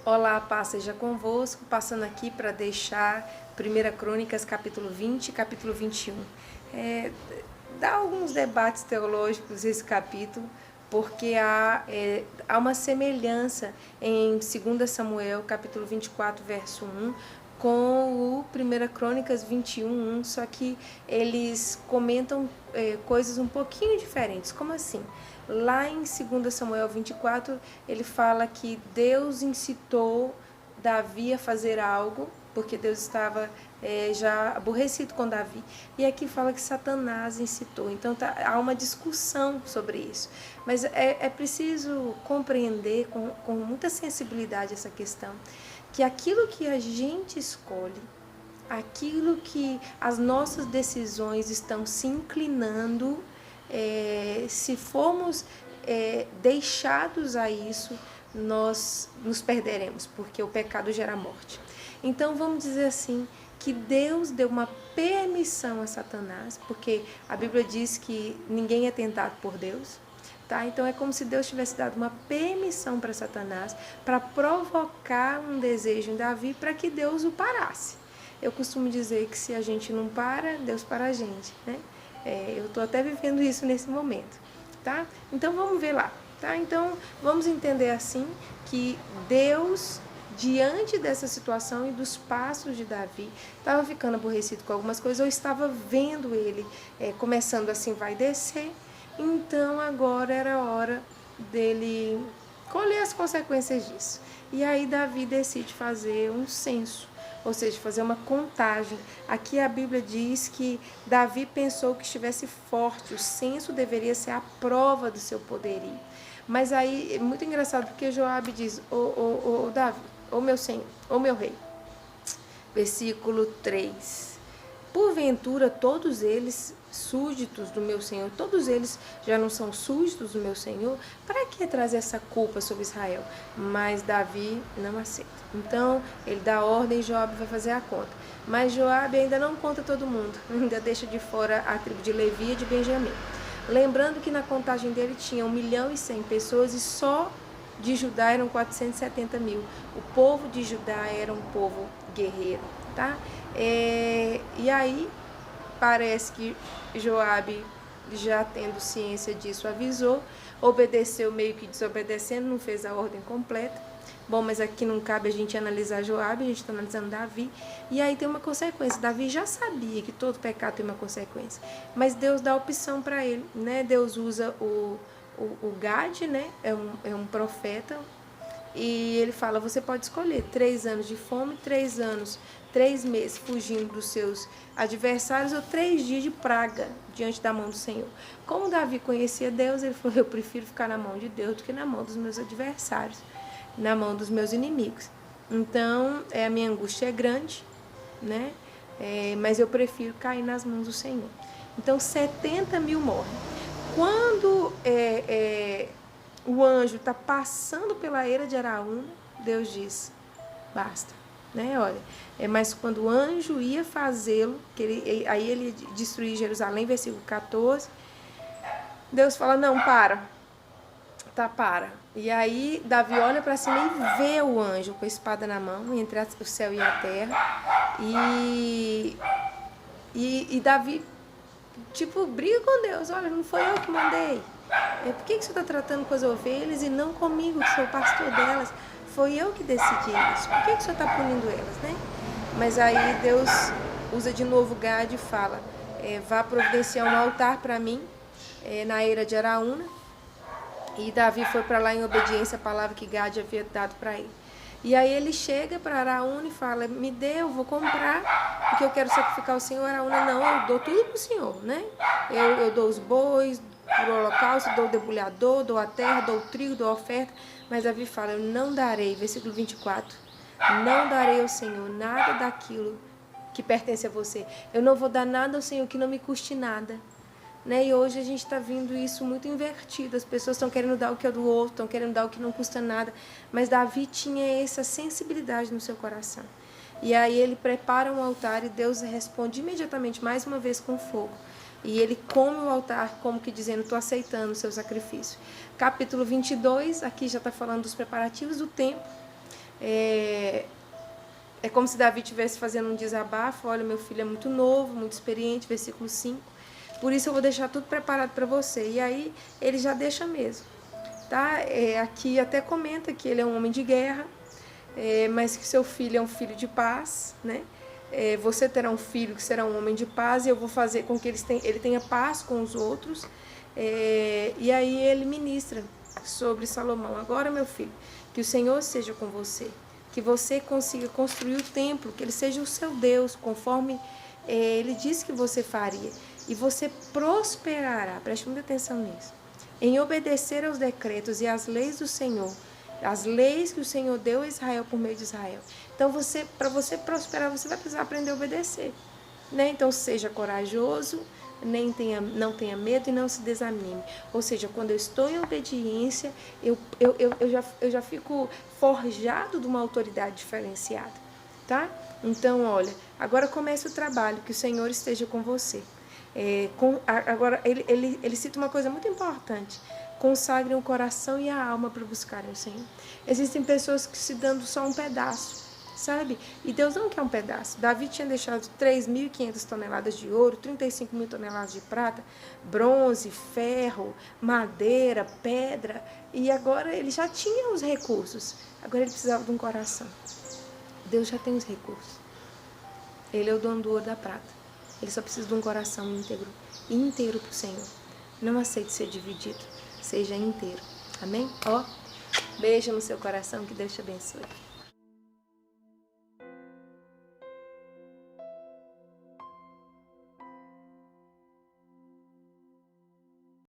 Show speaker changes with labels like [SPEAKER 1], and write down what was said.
[SPEAKER 1] Olá, paz seja convosco, passando aqui para deixar 1 Crônicas, capítulo 20 e capítulo 21. Dá alguns debates teológicos esse capítulo, porque há uma semelhança em 2 Samuel, capítulo 24, verso 1, com o 1 Crônicas 21, 1, só que eles comentam coisas um pouquinho diferentes. Como assim? Lá em 2 Samuel 24, ele fala que Deus incitou Davi a fazer algo, porque Deus estava já aborrecido com Davi. E aqui fala que Satanás incitou. Então há uma discussão sobre isso. Mas é preciso compreender com muita sensibilidade essa questão, que aquilo que a gente escolhe, aquilo que as nossas decisões estão se inclinando, se formos deixados a isso, nós nos perderemos, porque o pecado gera morte. Então vamos dizer assim, que Deus deu uma permissão a Satanás, porque a Bíblia diz que ninguém é tentado por Deus. Tá? Então é como se Deus tivesse dado uma permissão para Satanás, para provocar um desejo em Davi, para que Deus o parasse. Eu costumo dizer que se a gente não para, Deus para a gente, né? Eu estou até vivendo isso nesse momento, tá? Então vamos ver lá, tá? Então vamos entender assim que Deus, diante dessa situação e dos passos de Davi, estava ficando aborrecido com algumas coisas, eu estava vendo ele começando assim, vai descer, então agora era hora dele colher as consequências disso. E aí Davi decide fazer um censo, ou seja, fazer uma contagem. Aqui a Bíblia diz que Davi pensou que estivesse forte, o censo deveria ser a prova do seu poderio. Mas aí é muito engraçado, porque Joabe diz, ô Davi, ô meu senhor, ô meu rei, versículo 3, porventura todos eles súditos do meu Senhor, todos eles já não são súditos do meu Senhor? Para que trazer essa culpa sobre Israel? Mas Davi não aceita. Então ele dá ordem e Joabe vai fazer a conta. Mas Joabe ainda não conta todo mundo, ainda deixa de fora a tribo de Levi e de Benjamim. Lembrando que na contagem dele tinha 1.100.000 pessoas e só de Judá eram 470.000. O povo de Judá era um povo guerreiro, tá? E aí parece que Joabe, já tendo ciência disso, avisou, obedeceu meio que desobedecendo, não fez a ordem completa. Bom, mas aqui não cabe a gente analisar Joabe, a gente está analisando Davi. E aí tem uma consequência. Davi já sabia que todo pecado tem uma consequência. Mas Deus dá opção para ele, né? Deus usa o Gade, né? É um profeta. E ele fala, você pode escolher 3 anos de fome, 3 anos, 3 meses fugindo dos seus adversários ou 3 dias de praga diante da mão do Senhor. Como Davi conhecia Deus, ele falou, eu prefiro ficar na mão de Deus do que na mão dos meus adversários, na mão dos meus inimigos. Então, a minha angústia é grande, né? Mas eu prefiro cair nas mãos do Senhor. Então, 70.000 morrem. Quando o anjo está passando pela eira de Araúna, Deus diz, basta, né? Olha, mas quando o anjo ia fazê-lo, aí ele ia destruir Jerusalém, versículo 14, Deus fala, não, para. E aí Davi olha para cima e vê o anjo com a espada na mão, entre o céu e a terra, e Davi, tipo, briga com Deus, olha, não foi eu que mandei. Por que você está tratando com as ovelhas e não comigo, que sou o pastor delas? Foi eu que decidi isso. Por que você está punindo elas, né? Mas aí Deus usa de novo Gade e fala, vá providenciar um altar para mim, na eira de Araúna. E Davi foi para lá em obediência à palavra que Gade havia dado para ele. E aí ele chega para Araúna e fala, me dê, eu vou comprar, porque eu quero sacrificar o Senhor. Araúna, não, eu dou tudo para o Senhor, né? Eu dou os bois, o holocausto, dou o debulhador, dou a terra, dou o trigo, dou a oferta. Mas Davi fala, eu não darei, versículo 24, não darei ao Senhor nada daquilo que pertence a você. Eu não vou dar nada ao Senhor que não me custe nada. Né? E hoje a gente está vendo isso muito invertido. As pessoas estão querendo dar o que é do outro, estão querendo dar o que não custa nada. Mas Davi tinha essa sensibilidade no seu coração. E aí ele prepara um altar e Deus responde imediatamente, mais uma vez, com fogo. E ele come o altar, como que dizendo, estou aceitando o seu sacrifício. Capítulo 22, aqui já está falando dos preparativos do templo. É como se Davi estivesse fazendo um desabafo. Olha, meu filho é muito novo, muito experiente, versículo 5. Por isso eu vou deixar tudo preparado para você. E aí ele já deixa mesmo, tá? Aqui até comenta que ele é um homem de guerra, mas que seu filho é um filho de paz, né? Você terá um filho que será um homem de paz, e eu vou fazer com que ele tenha paz com os outros. E aí ele ministra sobre Salomão. Agora, meu filho, que o Senhor seja com você, que você consiga construir o templo, que ele seja o seu Deus, conforme ele disse que você faria. E você prosperará, preste muita atenção nisso, em obedecer aos decretos e às leis do Senhor, as leis que o Senhor deu a Israel por meio de Israel. Então, para você prosperar, você vai precisar aprender a obedecer, né? Então, seja corajoso, não tenha medo e não se desanime. Ou seja, quando eu estou em obediência, eu já fico forjado de uma autoridade diferenciada, tá? Então, olha, agora comece o trabalho, que o Senhor esteja com você. Agora, ele cita uma coisa muito importante: consagrem o coração e a alma para buscarem o Senhor. Existem pessoas que se dando só um pedaço, sabe? E Deus não quer um pedaço. Davi tinha deixado 3.500 toneladas de ouro, 35.000 toneladas de prata, bronze, ferro, madeira, pedra, e agora ele já tinha os recursos. Agora ele precisava de um coração. Deus já tem os recursos. Ele é o dono do ouro e da prata. Ele só precisa de um coração inteiro para o Senhor. Não aceite ser dividido, seja inteiro. Amém? Beijo no seu coração, que Deus te abençoe.